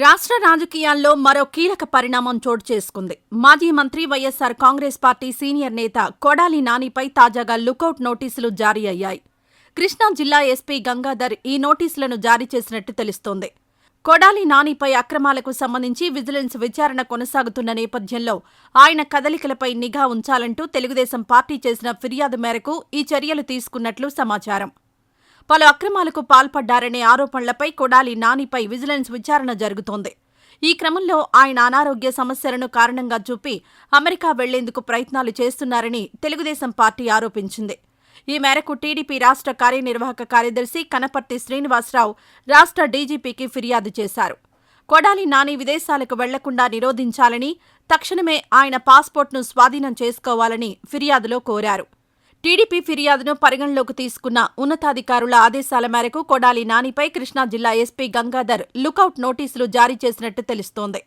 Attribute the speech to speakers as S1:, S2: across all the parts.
S1: రాష్ట్ర రాజకీయాల్లో మరో కీలక పరిణామం చోటు చేసుకుంది. మాజీ మంత్రి వైఎస్సార్ కాంగ్రెస్ పార్టీ సీనియర్ నేత కొడాలి నానిపై తాజాగా లుకౌట్ నోటీసులు జారీ అయ్యాయి. కృష్ణా జిల్లా ఎస్పీ గంగాధర్ ఈ నోటీసులను జారీ చేసినట్టు తెలుస్తోంది. కొడాలి నానిపై అక్రమాలకు సంబంధించి విజిలెన్స్ విచారణ కొనసాగుతున్న నేపథ్యంలో ఆయన కదలికలపై నిఘా ఉంచాలంటూ తెలుగుదేశం పార్టీ చేసిన ఫిర్యాదు మేరకు ఈ చర్యలు తీసుకున్నట్లు సమాచారం. పలు అక్రమాలకు పాల్పడ్డారనే ఆరోపణలపై కొడాలి నానిపై విజిలెన్స్ విచారణ జరుగుతోంది. ఈ క్రమంలో ఆయన అనారోగ్య సమస్యలను కారణంగా చూపి అమెరికా వెళ్లేందుకు ప్రయత్నాలు చేస్తున్నారని తెలుగుదేశం పార్టీ ఆరోపించింది. ఈ మేరకు టీడీపీ రాష్ట్ర కార్యనిర్వాహక కార్యదర్శి కనపర్తి శ్రీనివాసరావు రాష్ట్ర డీజీపీకి ఫిర్యాదు చేశారు. కొడాలి నాని విదేశాలకు వెళ్లకుండా నిరోధించాలని, తక్షణమే ఆయన పాస్పోర్ట్ను స్వాధీనం చేసుకోవాలని ఫిర్యాదులో కోరారు. టీడీపీ ఫిర్యాదును పరిగణలోకి తీసుకున్న ఉన్నతాధికారుల ఆదేశాల మేరకు కొడాలి నానిపై కృష్ణా జిల్లా ఎస్పీ గంగాధర్ లుకౌట్ నోటీసులు జారీ చేసినట్టు తెలుస్తోంది.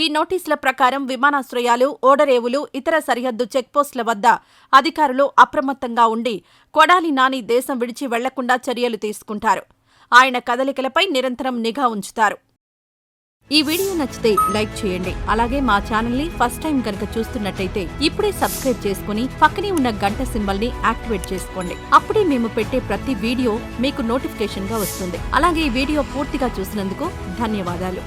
S1: ఈ నోటీసుల ప్రకారం విమానాశ్రయాలు, ఓడరేవులు, ఇతర సరిహద్దు చెక్పోస్టుల వద్ద అధికారులు అప్రమత్తంగా ఉండి కొడాలి నాని దేశం విడిచి వెళ్లకుండా చర్యలు తీసుకుంటారు. ఆయన కదలికలపై నిరంతరం నిఘా ఉంచుతారు. ఈ వీడియో నచ్చితే లైక్ చేయండి. అలాగే మా ఛానల్ని ఫస్ట్ టైం కనుక చూస్తున్నట్టయితే ఇప్పుడే సబ్స్క్రైబ్ చేసుకుని పక్కనే ఉన్న గంట సింబల్ని యాక్టివేట్ చేసుకోండి. అప్పుడే మేము పెట్టే ప్రతి వీడియో మీకు నోటిఫికేషన్గా వస్తుంది. అలాగే ఈ వీడియో పూర్తిగా చూసినందుకు ధన్యవాదాలు.